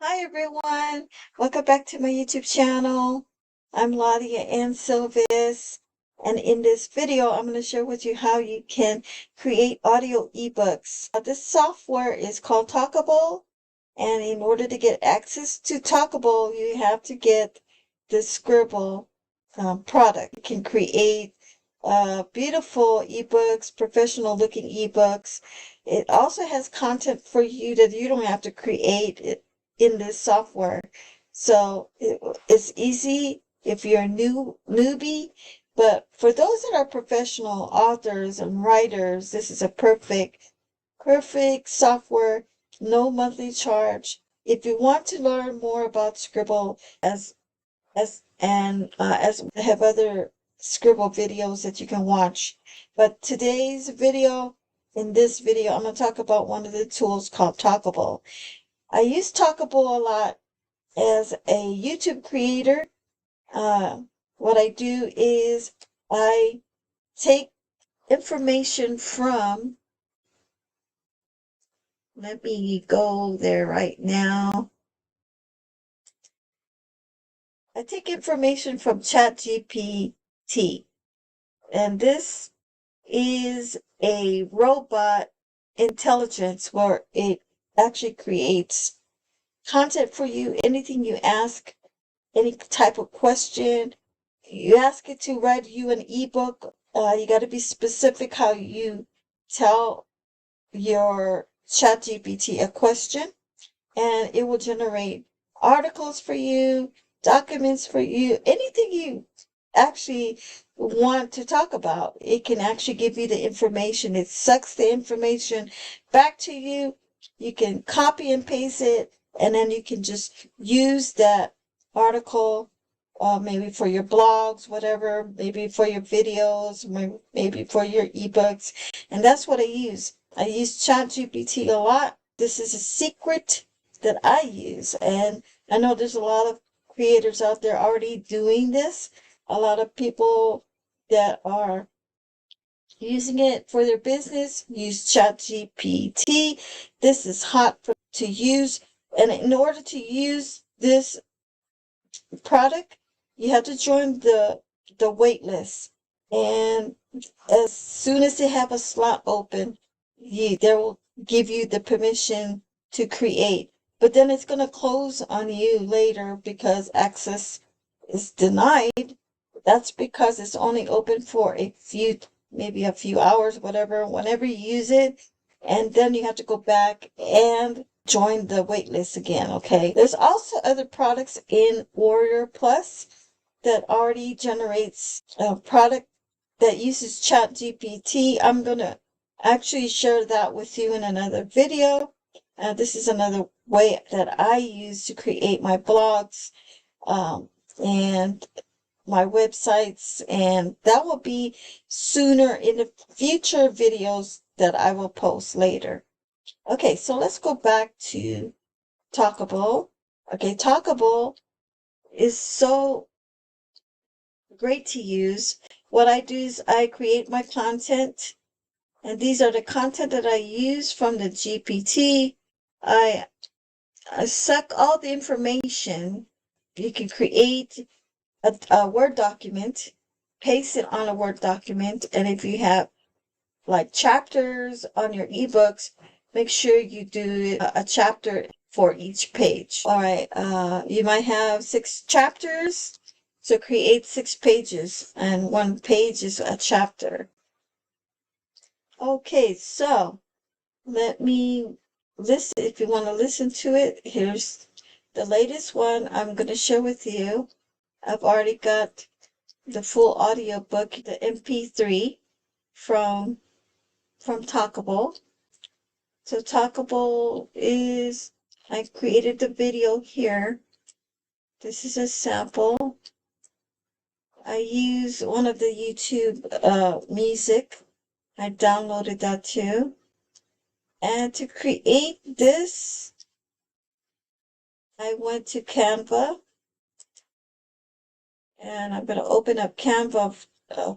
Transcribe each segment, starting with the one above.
Hi everyone, welcome back to my YouTube channel. I'm Ladia Ann Silvis, and in this video I'm going to share with you how you can create audio ebooks. This software is called Talkable, and in order to get access to Talkable you have to get the Sqribble product. You can create beautiful ebooks, professional looking ebooks. It also has content for you that you don't have to create it in this software. So it's easy if you're a newbie, but for those that are professional authors and writers, this is a perfect software, no monthly charge. If you want to learn more about Sqribble as I have other Sqribble videos that you can watch. But in this video, I'm going to talk about one of the tools called Talkable. I use Talkable a lot as a YouTube creator. What I do is I take information from, let me go there right now. I take information from ChatGPT, and this is a robot intelligence where it actually creates content for you. Anything you ask, any type of question, you ask it to write you an ebook. You got to be specific how you tell your ChatGPT a question, and it will generate articles for you, documents for you, anything you actually want to talk about. It can actually give you the information. It sucks the information back to you. You can copy and paste it, and then you can just use that article, maybe for your blogs, whatever, maybe for your videos, maybe for your ebooks. And that's what I use. I use ChatGPT a lot. This is a secret that I use, and I know there's a lot of creators out there already doing this. A lot of people that are using it for their business use ChatGPT. This is to use, and in order to use this product, you have to join the wait list. And as soon as they have a slot open, they will give you the permission to create. But then it's going to close on you later because access is denied. That's because it's only open for maybe a few hours, whatever, whenever you use it. And then you have to go back and join the wait list again, okay? There's also other products in Warrior Plus that already generates a product that uses ChatGPT. I'm going to actually share that with you in another video. This is another way that I use to create my blogs and my websites, and that will be sooner in the future videos that I will post later. Okay, so let's go back to Talkable. Okay, Talkable is so great to use. What I do is I create my content, and these are the content that I use from the GPT. I suck all the information. You can create a Word document, paste it on a Word document, and if you have like chapters on your ebooks, make sure you do a chapter for each page. All right, you might have 6 chapters, so create 6 pages, and 1 page is a chapter. Okay, so let me listen. If you want to listen to it, here's the latest one I'm going to share with you. I've already got the full audiobook, the MP3 from Talkable. So Talkable is, I created the video here. This is a sample. I use one of the YouTube music. I downloaded that too. And to create this, I went to Canva. And I'm going to open up Canva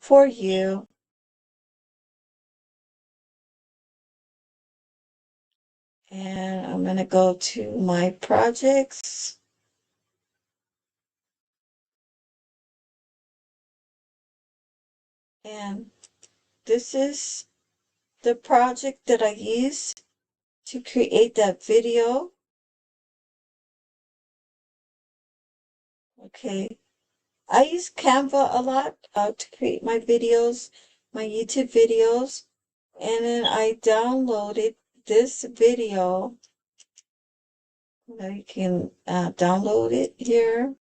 for you. And I'm going to go to my projects. And this is the project that I used to create that video. Okay. I use Canva a lot to create my videos, my YouTube videos. And then I downloaded this video. Now you can download it here.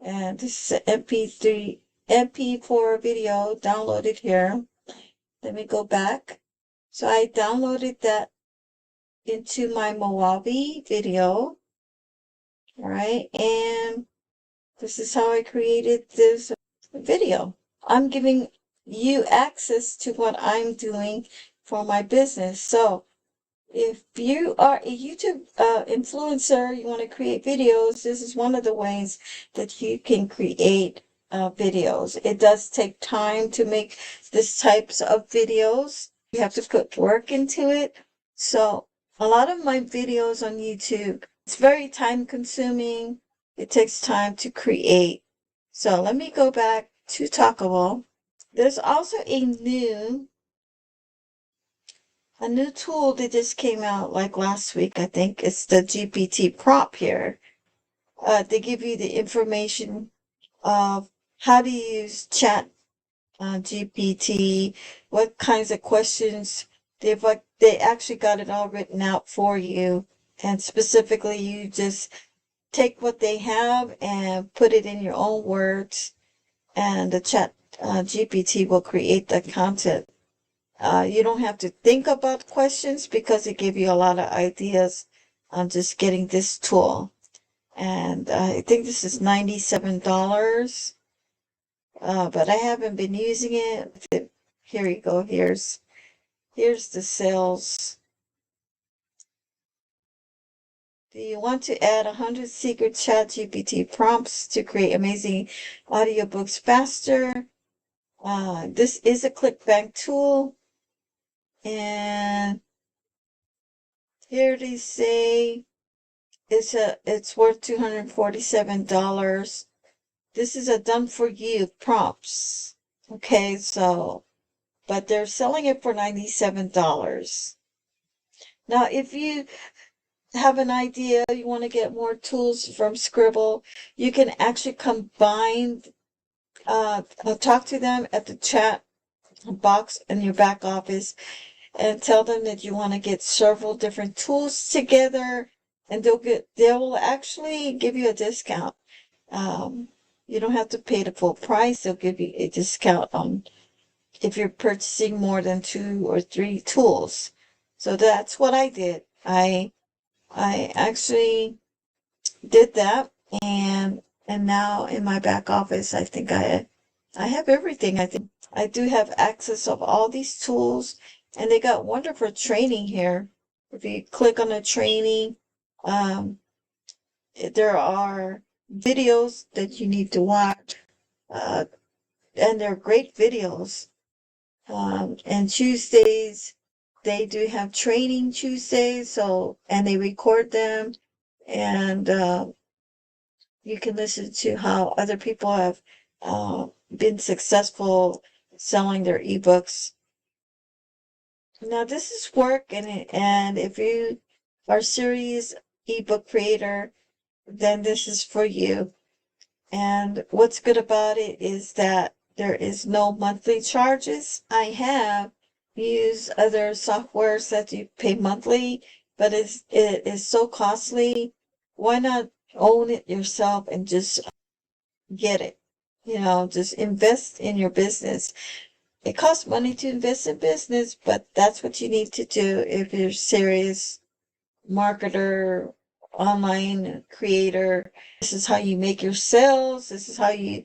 And this is an MP4 video downloaded here. Let me go back. So I downloaded that into my Mojave video. All right, and this is how I created this video. I'm giving you access to what I'm doing for my business. So if you are a YouTube influencer, you want to create videos, this is one of the ways that you can create videos. It does take time to make this types of videos. You have to put work into it. So a lot of my videos on YouTube, it's very time consuming. It takes time to create. So let me go back to Talkable. There's also a new tool that just came out like last week, I think. It's the GPT prompt here. They give you the information of how to use chat GPT, what kinds of questions they actually got it all written out for you. And specifically, you just take what they have and put it in your own words, and the chat GPT will create the content. You don't have to think about questions because it gives you a lot of ideas on just getting this tool. And I think this is $97, but I haven't been using it. Here you go. Here's the sales. Do you want to add 100 secret chat GPT prompts to create amazing audiobooks faster? This is a ClickBank tool. And here they say it's worth $247. This is a done for you prompts. Okay, so but they're selling it for $97. Now, if you have an idea, you want to get more tools from Sqribble, you can actually combine, talk to them at the chat box in your back office and tell them that you want to get several different tools together, and they'll actually give you a discount. You don't have to pay the full price. They'll give you a discount on if you're purchasing more than 2 or 3 tools. So that's what I did. I actually did that, and now in my back office, I think I have everything. I think I do have access of all these tools, and they got wonderful training here. If you click on the training, there are videos that you need to watch, and they're great videos. And Tuesdays, they do have training Tuesdays, and they record them, and you can listen to how other people have been successful selling their ebooks. Now, this is work, and if you are a serious ebook creator, then this is for you. And what's good about it is that there is no monthly charges. I have used other softwares that you pay monthly, but it is so costly. Why not own it yourself and just get it? Just invest in your business. It costs money to invest in business, but that's what you need to do if you're serious marketer, online creator. This is how you make your sales. This is how you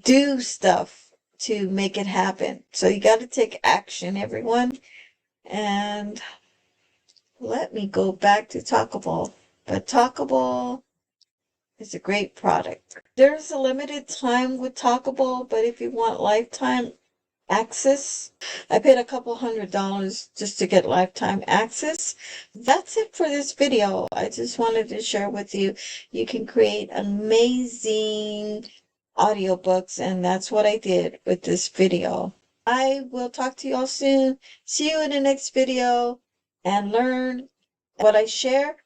do stuff to make it happen. So you got to take action, everyone. And let me go back to Talkable. But Talkable is a great product. There's a limited time with Talkable, but if you want lifetime access. I paid a couple $100 just to get lifetime access. That's it for this video. I just wanted to share with you. You can create amazing audiobooks, and that's what I did with this video. I will talk to you all soon. See you in the next video, and learn what I share.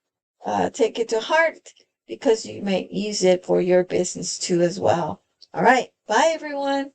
Take it to heart because you may use it for your business too as well. All right. Bye, everyone.